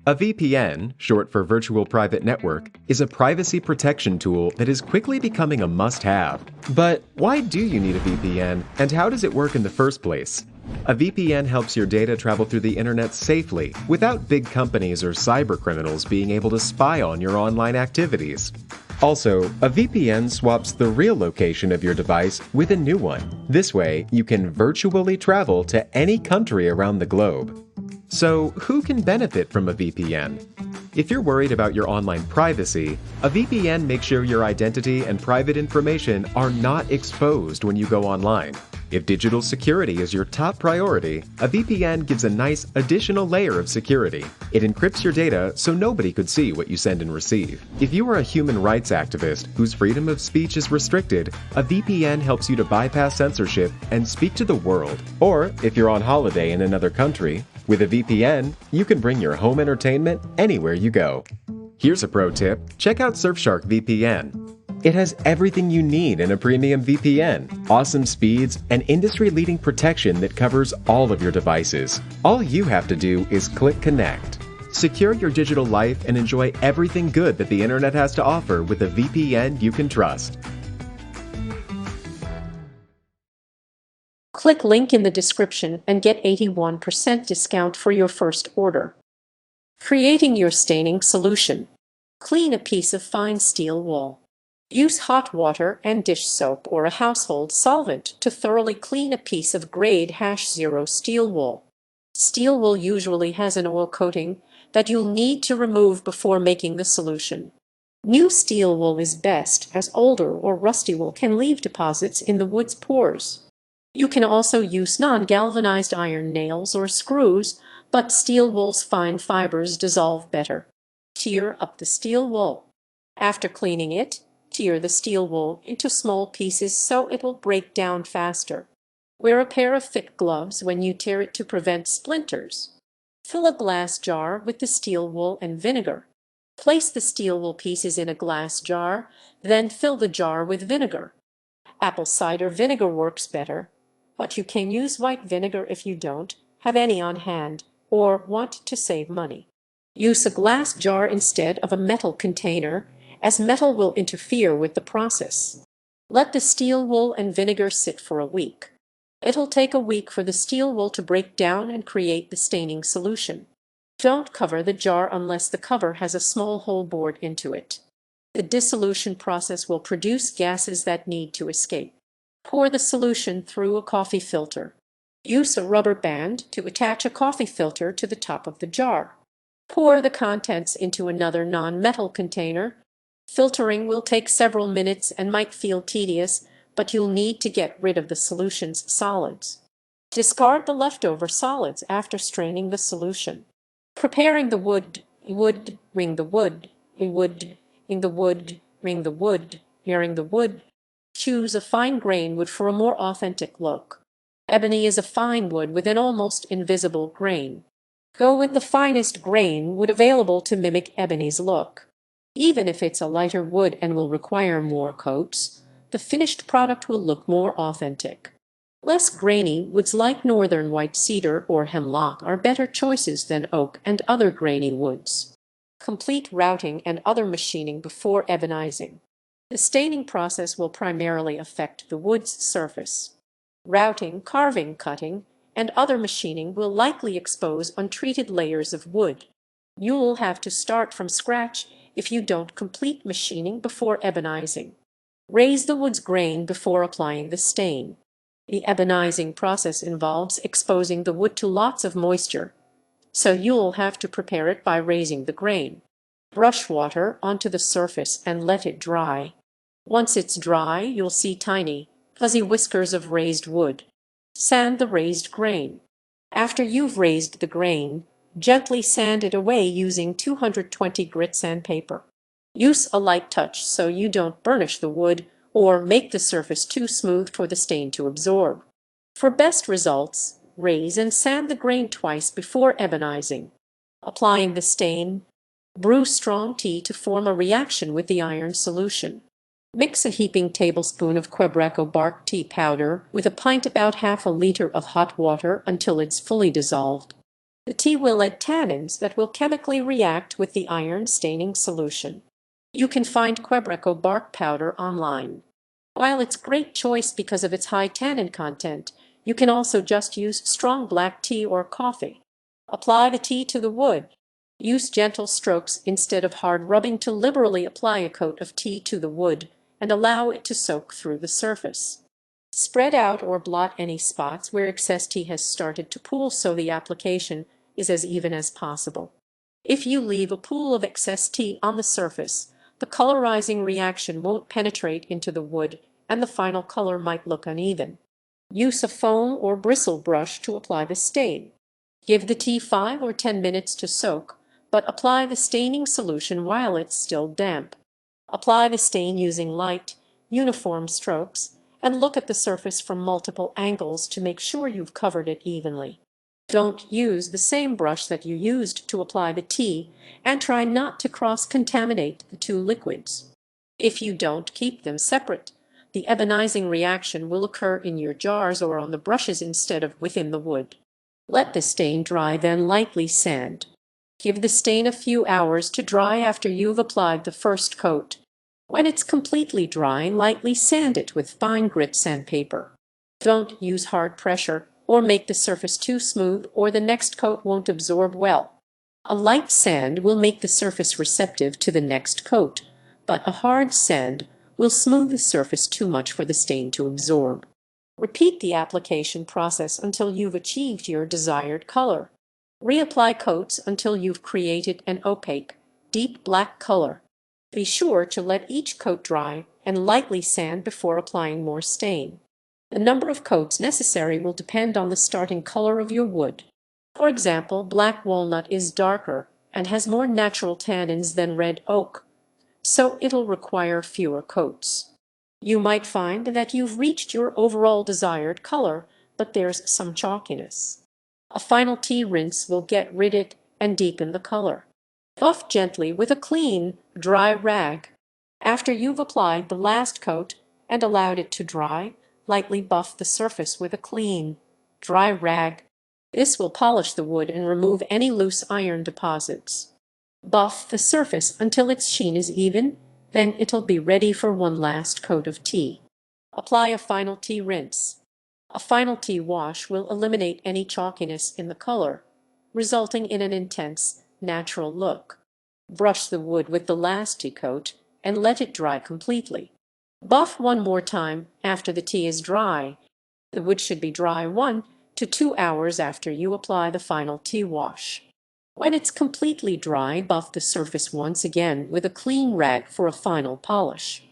A VPN, short for Virtual Private Network, is a privacy protection tool that is quickly becoming a must-have. But why do you need a VPN, and how does it work in the first place? A VPN helps your data travel through the internet safely, without big companies or cybercriminals being able to spy on your online activities. Also, a VPN swaps the real location of your device with a new one. This way, you can virtually travel to any country around the globe. So, who can benefit from a VPN? If you're worried about your online privacy, a VPN makes sure your identity and private information are not exposed when you go online. If digital security is your top priority, a VPN gives a nice additional layer of security. It encrypts your data so nobody could see what you send and receive. If you are a human rights activist whose freedom of speech is restricted, a VPN helps you to bypass censorship and speak to the world. Or, if you're on holiday in another country, with a VPN, you can bring your home entertainment anywhere you go. Here's a pro tip: check out Surfshark VPN. It has everything you need in a premium VPN, awesome speeds, and industry-leading protection that covers all of your devices. All you have to do is click connect. Secure your digital life and enjoy everything good that the internet has to offer with a VPN you can trust. Click link in the description and get 81% discount for your first order. Creating your staining solution. Clean a piece of fine steel wool. Use hot water and dish soap or a household solvent to thoroughly clean a piece of grade -0 steel wool. Steel wool usually has an oil coating that you'll need to remove before making the solution. New steel wool is best, as older or rusty wool can leave deposits in the wood's pores. You can also use non-galvanized iron nails or screws, but steel wool's fine fibers dissolve better. Tear up the steel wool. After cleaning it, tear the steel wool into small pieces so it will break down faster. Wear a pair of thick gloves when you tear it to prevent splinters. Fill a glass jar with the steel wool and vinegar. Place the steel wool pieces in a glass jar, then fill the jar with vinegar. Apple cider vinegar works better, but you can use white vinegar if you don't have any on hand or want to save money. Use a glass jar instead of a metal container, as metal will interfere with the process. Let the steel wool and vinegar sit for a week. It'll take a week for the steel wool to break down and create the staining solution. Don't cover the jar unless the cover has a small hole bored into it. The dissolution process will produce gases that need to escape. Pour the solution through a coffee filter. Use a rubber band to attach a coffee filter to the top of the jar. Pour the contents into another non-metal container. Filtering will take several minutes and might feel tedious, but you'll need to get rid of the solution's solids. Discard the leftover solids after straining the solution. Preparing the wood. Ring the wood. Ring the wood. Ring the wood. Ring the wood. Choose a fine grain wood for a more authentic look. Ebony is a fine wood with an almost invisible grain. Go with the finest grain wood available to mimic ebony's look. Even if it's a lighter wood and will require more coats, the finished product will look more authentic. Less grainy woods like northern white cedar or hemlock are better choices than oak and other grainy woods. Complete routing and other machining before ebonizing. The staining process will primarily affect the wood's surface. Routing, carving, cutting, and other machining will likely expose untreated layers of wood. You'll have to start from scratch if you don't complete machining before ebonizing. Raise the wood's grain before applying the stain. The ebonizing process involves exposing the wood to lots of moisture, so you'll have to prepare it by raising the grain. Brush water onto the surface and let it dry. Once it's dry, you'll see tiny, fuzzy whiskers of raised wood. Sand the raised grain. After you've raised the grain, gently sand it away using 220 grit sandpaper. Use a light touch so you don't burnish the wood or make the surface too smooth for the stain to absorb. For best results, raise and sand the grain twice before ebonizing. Applying the stain. Brew strong tea to form a reaction with the iron solution. Mix a heaping tablespoon of Quebracho bark tea powder with a pint about half a liter of hot water until it's fully dissolved. The tea will add tannins that will chemically react with the iron staining solution. You can find Quebracho bark powder online. While it's a great choice because of its high tannin content, you can also just use strong black tea or coffee. Apply the tea to the wood. Use gentle strokes instead of hard rubbing to liberally apply a coat of tea to the wood and allow it to soak through the surface. Spread out or blot any spots where excess tea has started to pool so the application is as even as possible. If you leave a pool of excess tea on the surface, the colorizing reaction won't penetrate into the wood and the final color might look uneven. Use a foam or bristle brush to apply the stain. Give the tea 5 or 10 minutes to soak, but apply the staining solution while it's still damp. Apply the stain using light, uniform strokes, and look at the surface from multiple angles to make sure you've covered it evenly. Don't use the same brush that you used to apply the tea, and try not to cross-contaminate the two liquids. If you don't keep them separate, the ebonizing reaction will occur in your jars or on the brushes instead of within the wood. Let the stain dry, then lightly sand. Give the stain a few hours to dry after you've applied the first coat. When it's completely dry, lightly sand it with fine grit sandpaper. Don't use hard pressure or make the surface too smooth or the next coat won't absorb well. A light sand will make the surface receptive to the next coat, but a hard sand will smooth the surface too much for the stain to absorb. Repeat the application process until you've achieved your desired color. Reapply coats until you've created an opaque, deep black color. Be sure to let each coat dry and lightly sand before applying more stain. The number of coats necessary will depend on the starting color of your wood. For example, black walnut is darker and has more natural tannins than red oak, so it'll require fewer coats. You might find that you've reached your overall desired color, but there's some chalkiness. A final tea rinse will get rid of it and deepen the color. Buff gently with a clean, dry rag. After you've applied the last coat and allowed it to dry, lightly buff the surface with a clean, dry rag. This will polish the wood and remove any loose iron deposits. Buff the surface until its sheen is even, then it'll be ready for one last coat of tea. Apply a final tea rinse. A final tea wash will eliminate any chalkiness in the color, resulting in an intense, natural look. Brush the wood with the last tea coat and let it dry completely. Buff one more time after the tea is dry. The wood should be dry 1 to 2 hours after you apply the final tea wash. When it's completely dry, buff the surface once again with a clean rag for a final polish.